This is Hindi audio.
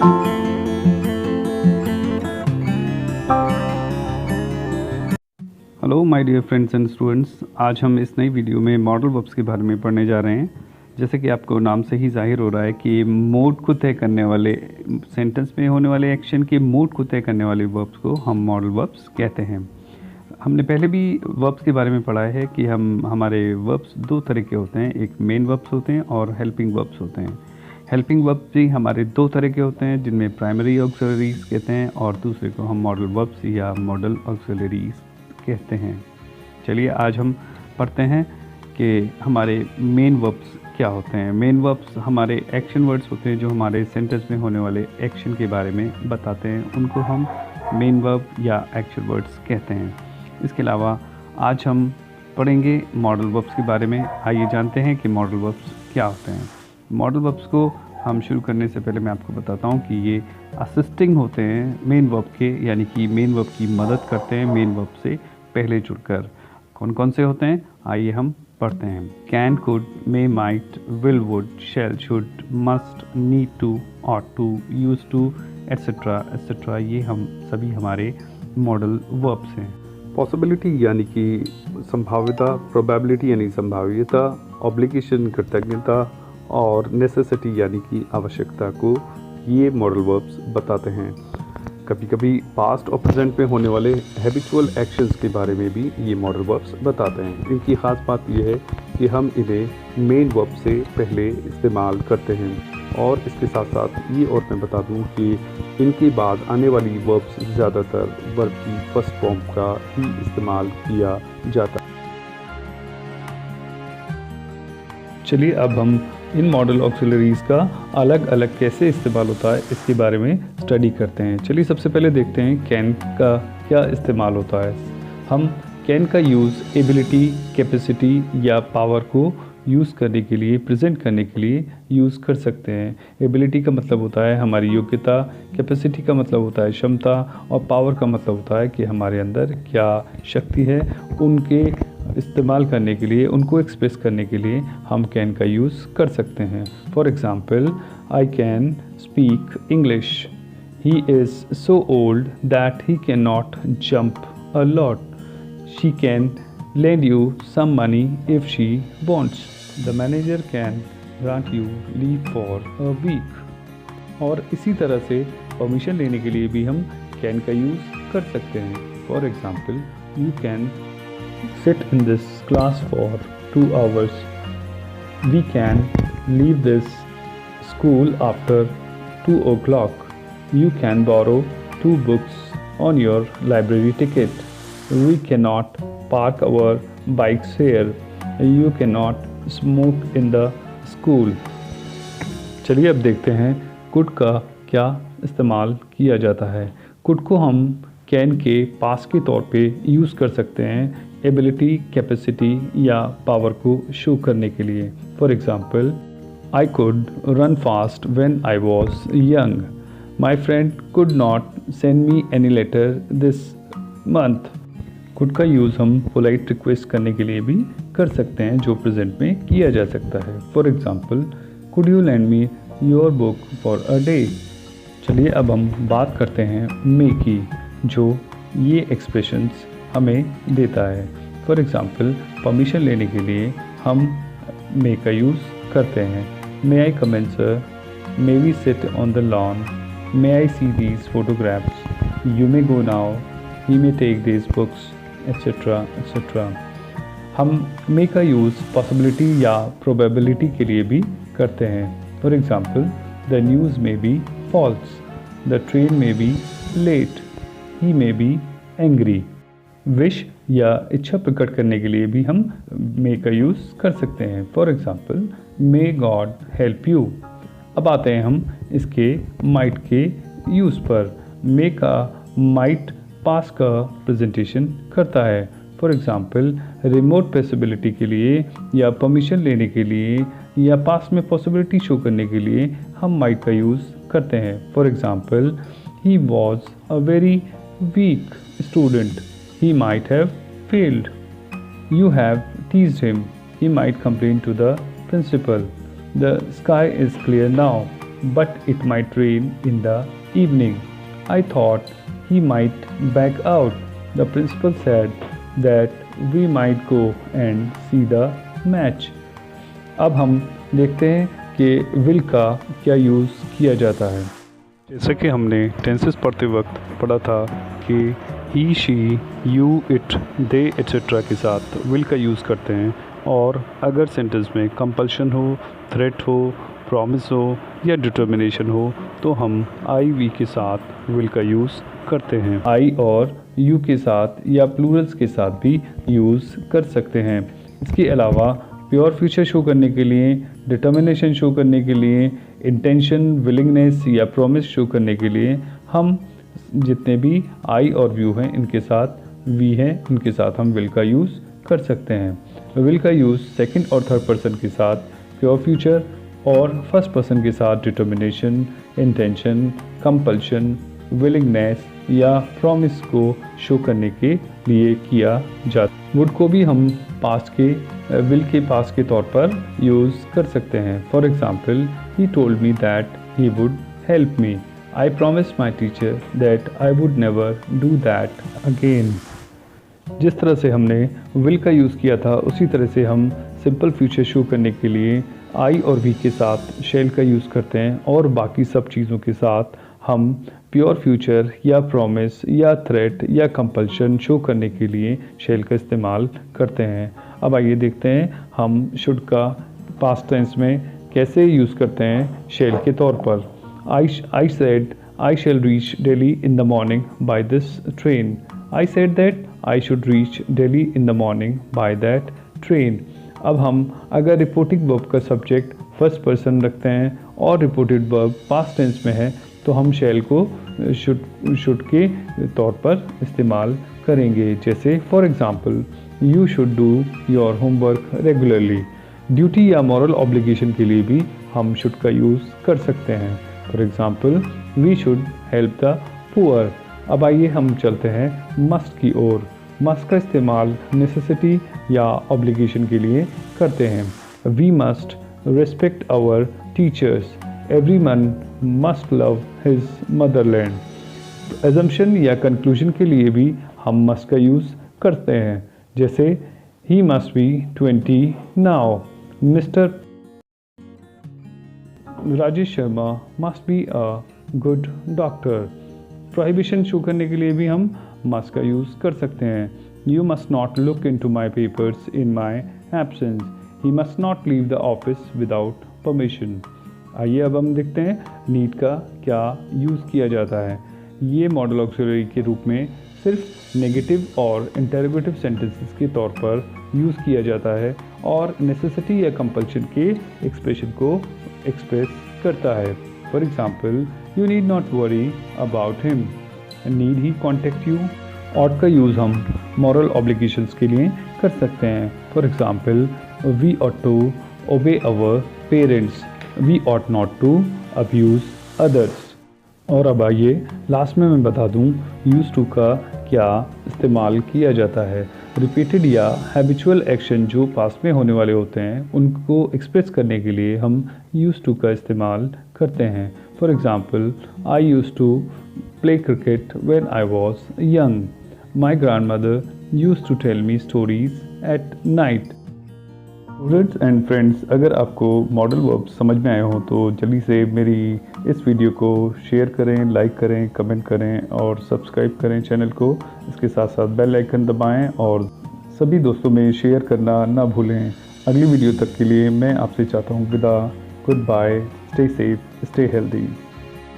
Hello my dear friends and students, आज हम इस नई वीडियो में मॉडल वर्ब्स के बारे में पढ़ने जा रहे हैं। जैसे कि आपको नाम से ही जाहिर हो रहा है कि मोड को तय करने वाले, सेंटेंस में होने वाले एक्शन के मोड को तय करने वाले वर्ब्स को हम मॉडल वर्ब्स कहते हैं। हमने पहले भी वर्ब्स के बारे में पढ़ा है कि हमारे वर्ब्स दो तरह के होते हैं, एक मेन वर्ब्स होते हैं और हेल्पिंग वर्ब्स होते हैं। हेल्पिंग वर्ब्स भी हमारे दो तरह के होते हैं, जिनमें प्राइमरी ऑक्सिलरीज कहते हैं और दूसरे को हम मॉडल वर्ब्स या मॉडल ऑक्सिलरीज कहते हैं। चलिए आज हम पढ़ते हैं कि हमारे मेन वर्ब्स क्या होते हैं। मेन वर्ब्स हमारे एक्शन वर्ड्स होते हैं जो हमारे सेंटेंस में होने वाले एक्शन के बारे में बताते हैं, उनको हम मेन वर्ब या एक्शन वर्ड्स कहते हैं। इसके अलावा आज हम पढ़ेंगे मॉडल वर्ब्स के बारे में। आइए जानते हैं कि मॉडल वर्ब्स क्या होते हैं। मॉडल वर्ब्स को हम शुरू करने से पहले मैं आपको बताता हूँ कि ये असिस्टिंग होते हैं मेन वर्ब के, यानी कि मेन वर्ब की मदद करते हैं मेन वर्ब से पहले जुड़कर। कौन कौन से होते हैं आइए हम पढ़ते हैं। Can, could, may, might, will, would, shall, should, must, need to, ought to, used to, etcetera etcetera, ये हम सभी हमारे मॉडल वर्ब्स हैं। पॉसिबिलिटी यानी कि संभाव्यता, प्रोबेबिलिटी यानी संभाव्यता, ऑब्लिगेशन कृतज्ञता और नेसेसिटी यानी कि आवश्यकता को ये मॉडल वर्ब्स बताते हैं। कभी कभी पास्ट और प्रेजेंट में होने वाले हैबिचुअल एक्शंस के बारे में भी ये मॉडल वर्ब्स बताते हैं। इनकी ख़ास बात यह है कि हम इन्हें मेन वर्ब से पहले इस्तेमाल करते हैं। और इसके साथ साथ ये और मैं बता दूं कि इनके बाद आने वाली वर्ब्स ज़्यादातर वर्ब की फर्स्ट फॉर्म का ही इस्तेमाल किया जाता है। चलिए अब हम इन मॉडल ऑक्सिलरीज़ का अलग अलग कैसे इस्तेमाल होता है इसके बारे में स्टडी करते हैं। चलिए सबसे पहले देखते हैं कैन का क्या इस्तेमाल होता है। हम कैन का यूज़ एबिलिटी, कैपेसिटी या पावर को यूज़ करने के लिए, प्रेजेंट करने के लिए यूज़ कर सकते हैं। एबिलिटी का मतलब होता है हमारी योग्यता, कैपेसिटी का मतलब होता है क्षमता और पावर का मतलब होता है कि हमारे अंदर क्या शक्ति है। उनके इस्तेमाल करने के लिए, उनको एक्सप्रेस करने के लिए हम कैन का यूज़ कर सकते हैं। For example, I can speak English. He is so old that he can not jump a lot. She can lend you some money if she wants. The manager can grant you leave for a week. और इसी तरह से परमिशन लेने के लिए भी हम कैन का यूज़ कर सकते हैं। For example, you can sit in this class for 2 hours. We can leave this school after 2 o'clock. You can borrow 2 books on your library ticket. We cannot park our bikes here. You cannot smoke in the school. चलिए अब देखते हैं कुड का क्या इस्तेमाल किया जाता है। कुड को हम कैन के पास के तौर पे यूज़ कर सकते हैं एबिलिटी, कैपेसिटी या पावर को शो करने के लिए। For example, I could run fast when I was young. My friend could not send me any letter this month. Could का यूज़ हम पोलाइट रिक्वेस्ट करने के लिए भी कर सकते हैं, जो प्रेजेंट में किया जा सकता है। For example, could you land me your book for a day. चलिए अब हम बात करते हैं मे की, जो ये एक्सप्रेशंस हमें देता है। फॉर एग्ज़ाम्पल, परमिशन लेने के लिए हम मे का यूज़ करते हैं। May I come in sir, may we sit on the lawn, may I see these photographs, you may go now, he may take these books, etcetera etcetera. हम मे का यूज़ पॉसिबिलिटी या प्रोबेबिलिटी के लिए भी करते हैं। For example, the news may be false, the train may be late, he may be angry. Wish या इच्छा प्रकट करने के लिए भी हम मे का यूज़ कर सकते हैं। For example, may God help you. अब आते हैं हम इसके माइट के यूज़ पर। मे का माइट पास का प्रेजेंटेशन करता है। फॉर एग्ज़ाम्पल, रिमोट पॉसिबिलिटी के लिए या परमिशन लेने के लिए या पास में पॉसिबिलिटी शो करने के लिए हम माइट का यूज़ करते हैं। For example, he was a very weak student, he might have failed. You have teased him, he might complain to the principal. The sky is clear now, but it might rain in the evening. I thought he might back out. The principal said that we might go and see the match. अब हम देखते हैं कि will का क्या यूज़ किया जाता है। जैसा कि हमने टेंसेस पढ़ते वक्त पढ़ा था कि he, she, you, it, they etc. के साथ will का यूज़ करते हैं, और अगर सेंटेंस में कंपल्शन हो, थ्रेट हो, प्रॉमिस हो या डिटर्मिनेशन हो तो हम आई वी के साथ विल का यूज़ करते हैं। आई और यू के साथ या प्लूरल्स के साथ भी यूज़ कर सकते हैं। इसके अलावा प्योर फ्यूचर शो करने के लिए, डिटर्मिनेशन शो करने के लिए, इंटेंशन, विलिंगनेस या प्रॉमिस शो करने के लिए हम जितने भी आई और व्यू हैं इनके साथ वी हैं, इनके साथ हम विल का यूज़ कर सकते हैं। विल का यूज़ सेकंड और थर्ड पर्सन के साथ प्योर फ्यूचर और फर्स्ट पर्सन के साथ डिटर्मिनेशन, इंटेंशन, कंपल्शन, विलिंगनेस या प्रॉमिस को शो करने के लिए किया जाता है। वुड को भी हम पास्ट के विल के पास्ट के तौर पर यूज़ कर सकते हैं। For example, he told me that he would help me. I promise my teacher that I would never do that again. जिस तरह से हमने विल का यूज़ किया था उसी तरह से हम सिंपल फ्यूचर शो करने के लिए आई और वी के साथ शैल का यूज़ करते हैं, और बाकी सब चीज़ों के साथ हम प्योर फ्यूचर या प्रॉमिस या थ्रेट या कंपल्शन शो करने के लिए शैल का इस्तेमाल करते हैं। अब आइए देखते हैं हम शुड का पास्ट टेंस में कैसे यूज़ करते हैं शैल के तौर पर। I said I shall reach Delhi in the morning by this train. I said that I should reach Delhi in the morning by that train. अब हम अगर रिपोर्टिंग वर्ब का सब्जेक्ट फर्स्ट पर्सन रखते हैं और रिपोर्टेड वर्ब पास्ट टेंस में है तो हम शैल को शुड के तौर पर इस्तेमाल करेंगे। जैसे for example, you should do your homework regularly. Duty या मॉरल ऑब्लिगेशन के लिए भी हम शुड का यूज़ कर सकते हैं। For example, we should help the poor. अब आइए हम चलते हैं मस्ट की ओर। मस्ट का इस्तेमाल नेसेसिटी या ऑब्लिगेशन के लिए करते हैं। We must respect our teachers. Every one must love his motherland. Assumption या कंक्लूजन के लिए भी हम मस्ट का यूज़ करते हैं। जैसे he must be 20 now. Mister Rajesh Sharma must be a good doctor. Prohibition show करने के लिए भी हम मस्ट का यूज़ कर सकते हैं। You must not look in to my papers in my absence. He must not leave the office without permission. आइए अब हम देखते हैं नीड का क्या यूज़ किया जाता है। ये मॉडल ऑक्सिलरी के रूप में सिर्फ नेगेटिव और इंटरोगेटिव सेंटेंसेस के तौर पर यूज़ किया जाता है और नेसेसिटी या कंपल्शन के एक्सप्रेशन को एक्सप्रेस करता है। For example, you need not worry about him. Need he contact you. Ought का यूज़ हम मॉरल ऑब्लिगेशंस के लिए कर सकते हैं। For example, we ought to obey our parents. We ought not to abuse others. और अब आइए लास्ट में मैं बता दूं यूज़ टू का क्या इस्तेमाल किया जाता है। रिपीटेड या हैबिचुअल एक्शन जो पास्ट में होने वाले होते हैं उनको एक्सप्रेस करने के लिए हम यूज़ टू का इस्तेमाल करते हैं। For example, I used to play cricket when I was young. My grandmother used to tell me stories at night. Students and friends, अगर आपको मॉडल वर्ब्स समझ में आए हों तो जल्दी से मेरी इस वीडियो को शेयर करें, लाइक करें, कमेंट करें और सब्सक्राइब करें चैनल को। इसके साथ साथ बेल आइकन दबाएं और सभी दोस्तों में शेयर करना ना भूलें। अगली वीडियो तक के लिए मैं आपसे चाहता हूँ विदा। Goodbye, stay safe, stay healthy.